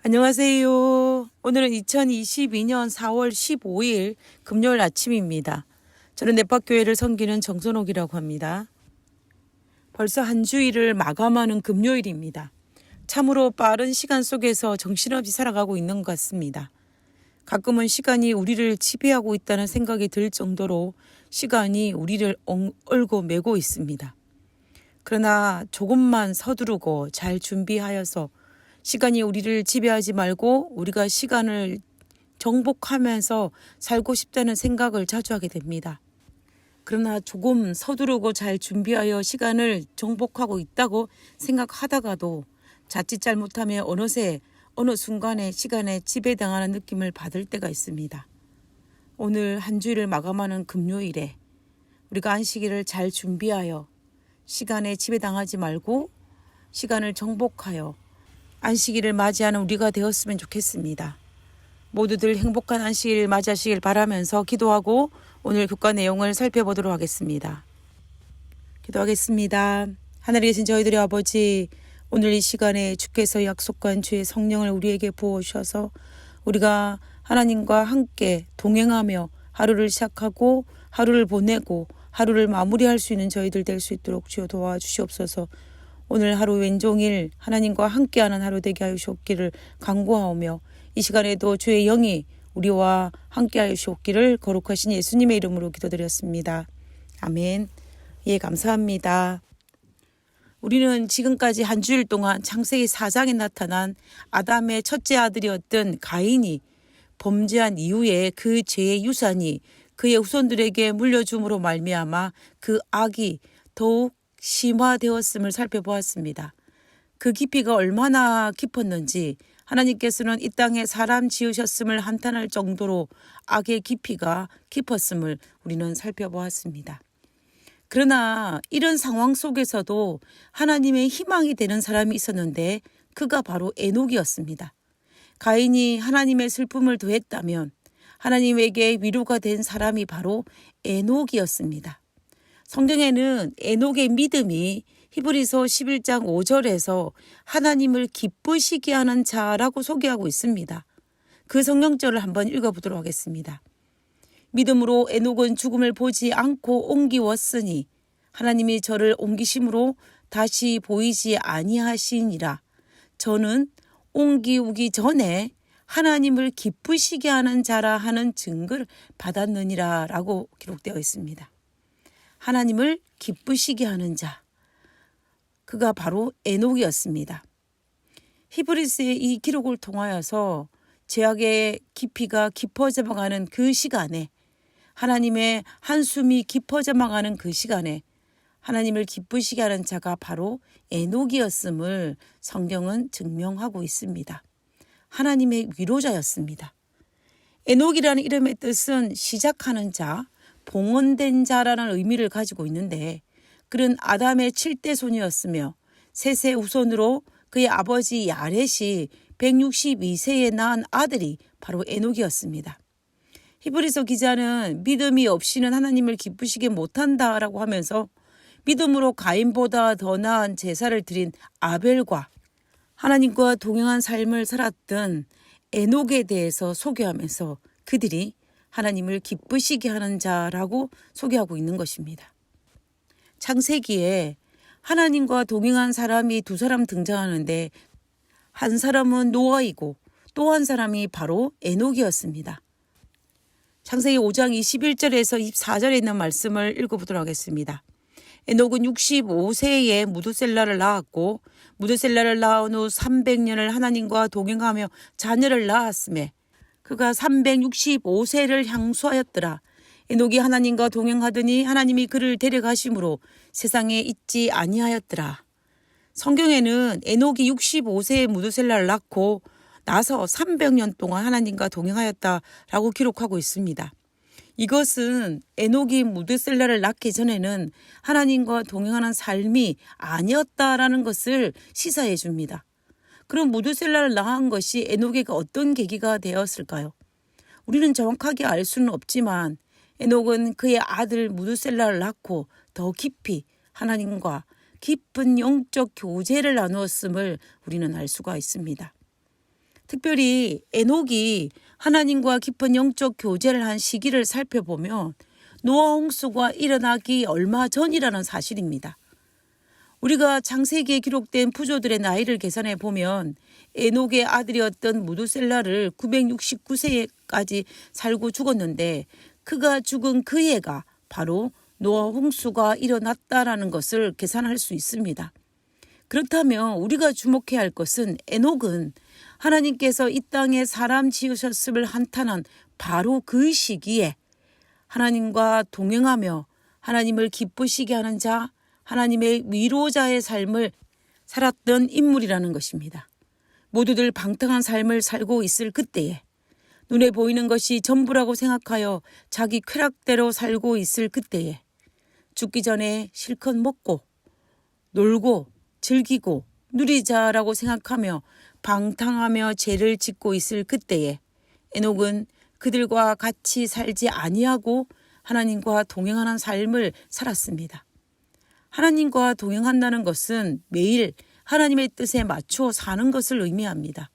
안녕하세요. 오늘은 2022년 4월 15일 금요일 아침입니다. 저는 넷박교회를 섬기는 정선옥이라고 합니다. 벌써 한 주일을 마감하는 금요일입니다. 참으로 빠른 시간 속에서 정신없이 살아가고 있는 것 같습니다. 가끔은 시간이 우리를 지배하고 있다는 생각이 들 정도로 시간이 우리를 얽고 매고 있습니다. 그러나 조금만 서두르고 잘 준비하여서 시간이 우리를 지배하지 말고 우리가 시간을 정복하면서 살고 싶다는 생각을 자주 하게 됩니다. 그러나 조금 서두르고 잘 준비하여 시간을 정복하고 있다고 생각하다가도 자칫 잘못하면 어느새 어느 순간에 시간에 지배당하는 느낌을 받을 때가 있습니다. 오늘 한 주일을 마감하는 금요일에 우리가 안식일을 잘 준비하여 시간에 지배당하지 말고 시간을 정복하여 안식일을 맞이하는 우리가 되었으면 좋겠습니다. 모두들 행복한 안식일을 맞이하시길 바라면서 기도하고 오늘 교과 내용을 살펴보도록 하겠습니다. 기도하겠습니다. 하늘에 계신 저희들의 아버지, 오늘 이 시간에 주께서 약속한 주의 성령을 우리에게 부어주셔서 우리가 하나님과 함께 동행하며 하루를 시작하고 하루를 보내고 하루를 마무리할 수 있는 저희들 될 수 있도록 주여 도와주시옵소서. 오늘 하루 왼종일 하나님과 함께하는 하루 되게 하여 주옵기를 간구하오며 이 시간에도 주의 영이 우리와 함께하여 주옵기를 거룩하신 예수님의 이름으로 기도드렸습니다. 아멘. 예, 감사합니다. 우리는 지금까지 한 주일 동안 창세기 4장에 나타난 아담의 첫째 아들이었던 가인이 범죄한 이후에 그 죄의 유산이 그의 후손들에게 물려줌으로 말미암아 그 악이 더욱 심화되었음을 살펴보았습니다. 그 깊이가 얼마나 깊었는지 하나님께서는 이 땅에 사람 지으셨음을 한탄할 정도로 악의 깊이가 깊었음을 우리는 살펴보았습니다. 그러나 이런 상황 속에서도 하나님의 희망이 되는 사람이 있었는데 그가 바로 에녹이었습니다. 가인이 하나님의 슬픔을 더했다면 하나님에게 위로가 된 사람이 바로 에녹이었습니다. 성경에는 에녹의 믿음이 히브리서 11장 5절에서 하나님을 기쁘시게 하는 자라고 소개하고 있습니다. 그 성경절을 한번 읽어보도록 하겠습니다. 믿음으로 에녹은 죽음을 보지 않고 옮기웠으니 하나님이 저를 옮기심으로 다시 보이지 아니하시니라. 저는 옮기우기 전에 하나님을 기쁘시게 하는 자라 하는 증거를 받았느니라 라고 기록되어 있습니다. 하나님을 기쁘시게 하는 자, 그가 바로 에녹이었습니다. 히브리서의 이 기록을 통하여서 죄악의 깊이가 깊어져가는 그 시간에 하나님의 한숨이 깊어져가는 그 시간에 하나님을 기쁘시게 하는 자가 바로 에녹이었음을 성경은 증명하고 있습니다. 하나님의 위로자였습니다. 에녹이라는 이름의 뜻은 시작하는 자, 봉헌된 자라는 의미를 가지고 있는데 그는 아담의 7대 손이었으며 셋의 후손으로 그의 아버지 야렛이 162세에 낳은 아들이 바로 에녹이었습니다. 히브리서 기자는 믿음이 없이는 하나님을 기쁘시게 못한다라고 하면서 믿음으로 가인보다 더 나은 제사를 드린 아벨과 하나님과 동행한 삶을 살았던 에녹에 대해서 소개하면서 그들이 하나님을 기쁘시게 하는 자라고 소개하고 있는 것입니다. 창세기에 하나님과 동행한 사람이 두 사람 등장하는데 한 사람은 노아이고 또 한 사람이 바로 에녹이었습니다. 창세기 5장 21절에서 24절에 있는 말씀을 읽어보도록 하겠습니다. 에녹은 65세에 무드셀라를 낳았고 무드셀라를 낳은 후 300년을 하나님과 동행하며 자녀를 낳았으며 그가 365세를 향수하였더라. 에녹이 하나님과 동행하더니 하나님이 그를 데려가심으로 세상에 있지 아니하였더라. 성경에는 에녹이 65세에 무드셀라를 낳고 나서 300년 동안 하나님과 동행하였다라고 기록하고 있습니다. 이것은 에녹이 무드셀라를 낳기 전에는 하나님과 동행하는 삶이 아니었다라는 것을 시사해 줍니다. 그럼 무드셀라를 낳은 것이 에녹에게 어떤 계기가 되었을까요? 우리는 정확하게 알 수는 없지만 에녹은 그의 아들 무드셀라를 낳고 더 깊이 하나님과 깊은 영적 교제를 나누었음을 우리는 알 수가 있습니다. 특별히 에녹이 하나님과 깊은 영적 교제를 한 시기를 살펴보면 노아 홍수가 일어나기 얼마 전이라는 사실입니다. 우리가 창세기에 기록된 부조들의 나이를 계산해 보면 에녹의 아들이었던 무두셀라를 969세까지 살고 죽었는데 그가 죽은 그 해가 바로 노아 홍수가 일어났다라는 것을 계산할 수 있습니다. 그렇다면 우리가 주목해야 할 것은 에녹은 하나님께서 이 땅에 사람 지으셨음을 한탄한 바로 그 시기에 하나님과 동행하며 하나님을 기쁘시게 하는 자, 하나님의 위로자의 삶을 살았던 인물이라는 것입니다. 모두들 방탕한 삶을 살고 있을 그때에 눈에 보이는 것이 전부라고 생각하여 자기 쾌락대로 살고 있을 그때에 죽기 전에 실컷 먹고 놀고 즐기고 누리자라고 생각하며 방탕하며 죄를 짓고 있을 그때에 에녹은 그들과 같이 살지 아니하고 하나님과 동행하는 삶을 살았습니다. 하나님과 동행한다는 것은 매일 하나님의 뜻에 맞추어 사는 것을 의미합니다.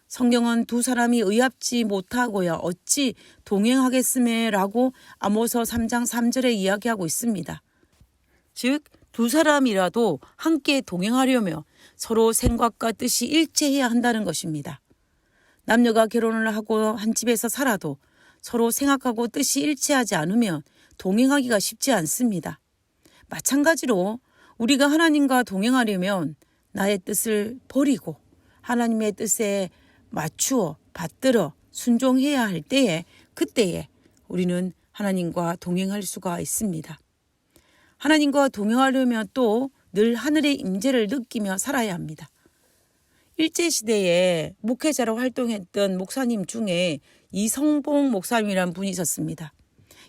성경은 두 사람이 의합지 못하고야 어찌 동행하겠음에라고 아모서 3장 3절에 이야기하고 있습니다. 즉 두 사람이라도 함께 동행하려며 서로 생각과 뜻이 일치해야 한다는 것입니다. 남녀가 결혼을 하고 한 집에서 살아도 서로 생각하고 뜻이 일치하지 않으면 동행하기가 쉽지 않습니다. 마찬가지로 우리가 하나님과 동행하려면 나의 뜻을 버리고 하나님의 뜻에 맞추어 받들어 순종해야 할 때에 그때에 우리는 하나님과 동행할 수가 있습니다. 하나님과 동행하려면 또 늘 하늘의 임재를 느끼며 살아야 합니다. 일제시대에 목회자로 활동했던 목사님 중에 이성봉 목사님이라는 분이 있었습니다.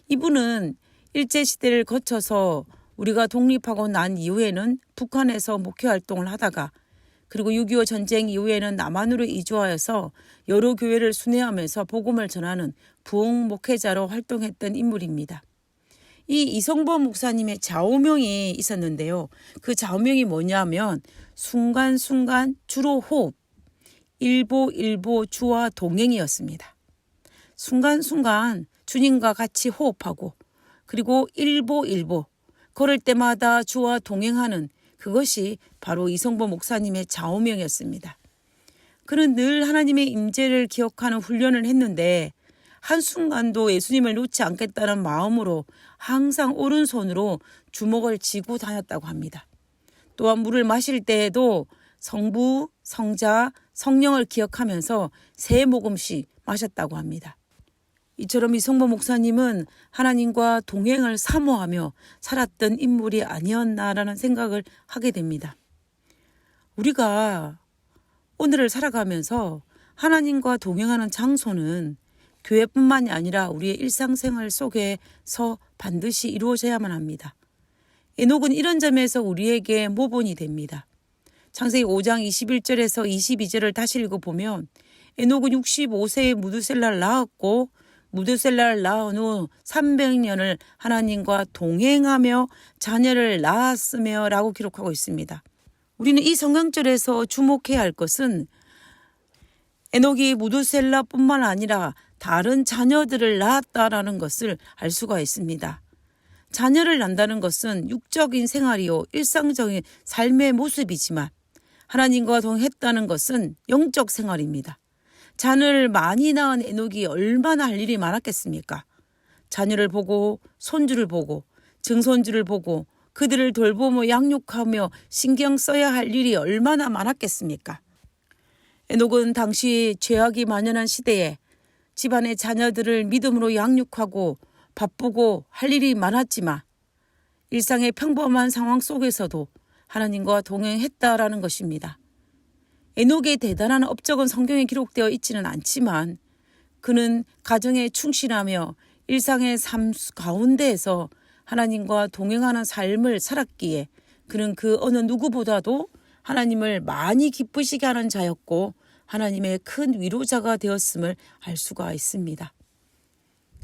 이분은 일제시대를 거쳐서 우리가 독립하고 난 이후에는 북한에서 목회 활동을 하다가 그리고 6.25 전쟁 이후에는 남한으로 이주하여서 여러 교회를 순회하면서 복음을 전하는 부흥 목회자로 활동했던 인물입니다. 이 이성범 목사님의 좌우명이 있었는데요. 그 좌우명이 뭐냐면 순간순간 주로 호흡, 일보일보 주와 동행이었습니다. 순간순간 주님과 같이 호흡하고 그리고 일보일보 걸을 때마다 주와 동행하는 그것이 바로 이성범 목사님의 좌우명이었습니다. 그는 늘 하나님의 임재를 기억하는 훈련을 했는데 한순간도 예수님을 놓지 않겠다는 마음으로 항상 오른손으로 주먹을 쥐고 다녔다고 합니다. 또한 물을 마실 때에도 성부, 성자, 성령을 기억하면서 3모금씩 마셨다고 합니다. 이처럼 이성범 목사님은 하나님과 동행을 사모하며 살았던 인물이 아니었나라는 생각을 하게 됩니다. 우리가 오늘을 살아가면서 하나님과 동행하는 장소는 교회뿐만이 아니라 우리의 일상생활 속에서 반드시 이루어져야만 합니다. 에녹은 이런 점에서 우리에게 모본이 됩니다. 창세기 5장 21절에서 22절을 다시 읽어보면 에녹은 65세에 무두셀라를 낳았고 무두셀라를 낳은 후 300년을 하나님과 동행하며 자녀를 낳았으며 라고 기록하고 있습니다. 우리는 이 성경절에서 주목해야 할 것은 에녹이 무두셀라뿐만 아니라 다른 자녀들을 낳았다라는 것을 알 수가 있습니다. 자녀를 낳는다는 것은 육적인 생활이요 일상적인 삶의 모습이지만 하나님과 동행했다는 것은 영적 생활입니다. 자녀를 많이 낳은 에녹이 얼마나 할 일이 많았겠습니까? 자녀를 보고 손주를 보고 증손주를 보고 그들을 돌보며 양육하며 신경 써야 할 일이 얼마나 많았겠습니까? 에녹은 당시 죄악이 만연한 시대에 집안의 자녀들을 믿음으로 양육하고 바쁘고 할 일이 많았지만 일상의 평범한 상황 속에서도 하나님과 동행했다라는 것입니다. 에녹의 대단한 업적은 성경에 기록되어 있지는 않지만 그는 가정에 충실하며 일상의 삶 가운데에서 하나님과 동행하는 삶을 살았기에 그는 그 어느 누구보다도 하나님을 많이 기쁘시게 하는 자였고 하나님의 큰 위로자가 되었음을 알 수가 있습니다.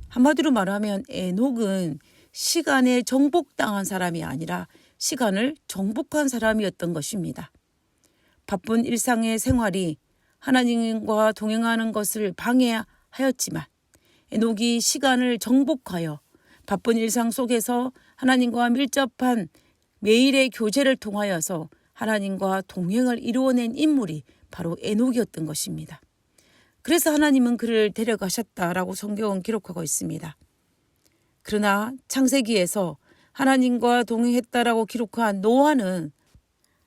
한마디로 말하면 에녹은 시간에 정복당한 사람이 아니라 시간을 정복한 사람이었던 것입니다. 바쁜 일상의 생활이 하나님과 동행하는 것을 방해하였지만 에녹이 시간을 정복하여 바쁜 일상 속에서 하나님과 밀접한 매일의 교제를 통하여서 하나님과 동행을 이루어낸 인물이 바로 에녹이었던 것입니다. 그래서 하나님은 그를 데려가셨다라고 성경은 기록하고 있습니다. 그러나 창세기에서 하나님과 동행했다라고 기록한 노아는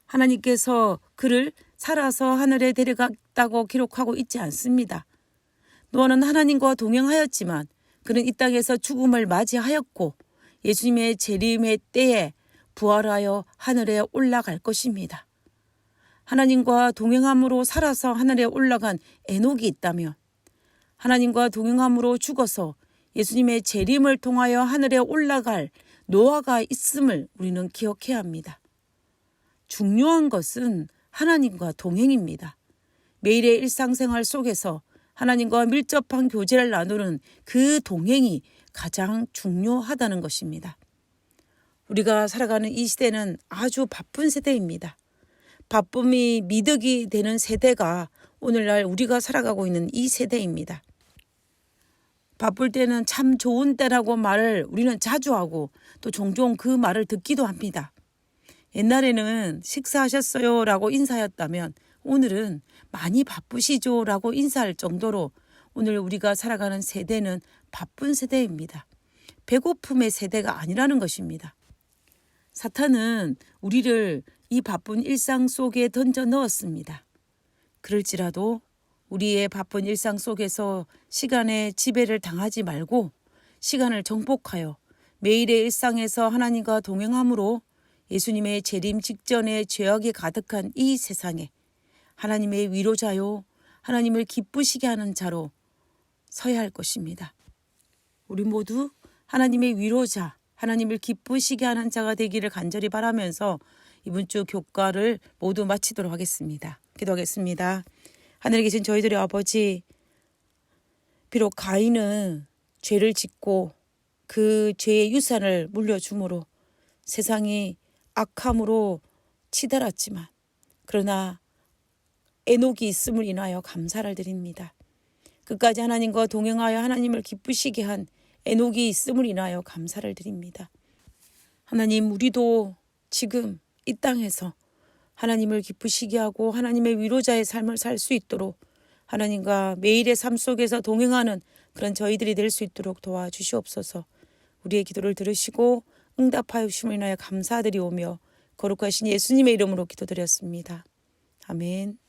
하나님께서 그를 살아서 하늘에 데려갔다고 기록하고 있지 않습니다. 노아는 하나님과 동행하였지만 그는 이 땅에서 죽음을 맞이하였고 예수님의 재림의 때에 부활하여 하늘에 올라갈 것입니다. 하나님과 동행함으로 살아서 하늘에 올라간 에녹이 있다면 하나님과 동행함으로 죽어서 예수님의 재림을 통하여 하늘에 올라갈 노아가 있음을 우리는 기억해야 합니다. 중요한 것은 하나님과 동행입니다. 매일의 일상생활 속에서 하나님과 밀접한 교제를 나누는 그 동행이 가장 중요하다는 것입니다. 우리가 살아가는 이 시대는 아주 바쁜 세대입니다. 바쁨이 미덕이 되는 세대가 오늘날 우리가 살아가고 있는 이 세대입니다. 바쁠 때는 참 좋은 때라고 말을 우리는 자주 하고 또 종종 그 말을 듣기도 합니다. 옛날에는 식사하셨어요 라고 인사했다면 오늘은 많이 바쁘시죠 라고 인사할 정도로 오늘 우리가 살아가는 세대는 바쁜 세대입니다. 배고픔의 세대가 아니라는 것입니다. 사탄은 우리를 이 바쁜 일상 속에 던져 넣었습니다. 그럴지라도 우리의 바쁜 일상 속에서 시간의 지배를 당하지 말고 시간을 정복하여 매일의 일상에서 하나님과 동행함으로 예수님의 재림 직전에 죄악이 가득한 이 세상에 하나님의 위로자요 하나님을 기쁘시게 하는 자로 서야 할 것입니다. 우리 모두 하나님의 위로자, 하나님을 기쁘시게 하는 자가 되기를 간절히 바라면서 이번 주 교과를 모두 마치도록 하겠습니다. 기도하겠습니다. 하늘에 계신 저희들의 아버지, 비록 가인은 죄를 짓고 그 죄의 유산을 물려주므로 세상이 악함으로 치달았지만 그러나 에녹이 있음을 인하여 감사를 드립니다. 끝까지 하나님과 동행하여 하나님을 기쁘시게 한 에녹이 있음을 인하여 감사를 드립니다. 하나님, 우리도 지금 이 땅에서 하나님을 기쁘시게 하고 하나님의 위로자의 삶을 살 수 있도록 하나님과 매일의 삶 속에서 동행하는 그런 저희들이 될 수 있도록 도와주시옵소서. 우리의 기도를 들으시고 응답하여 주심을 인하여 감사드리오며 거룩하신 예수님의 이름으로 기도드렸습니다. 아멘.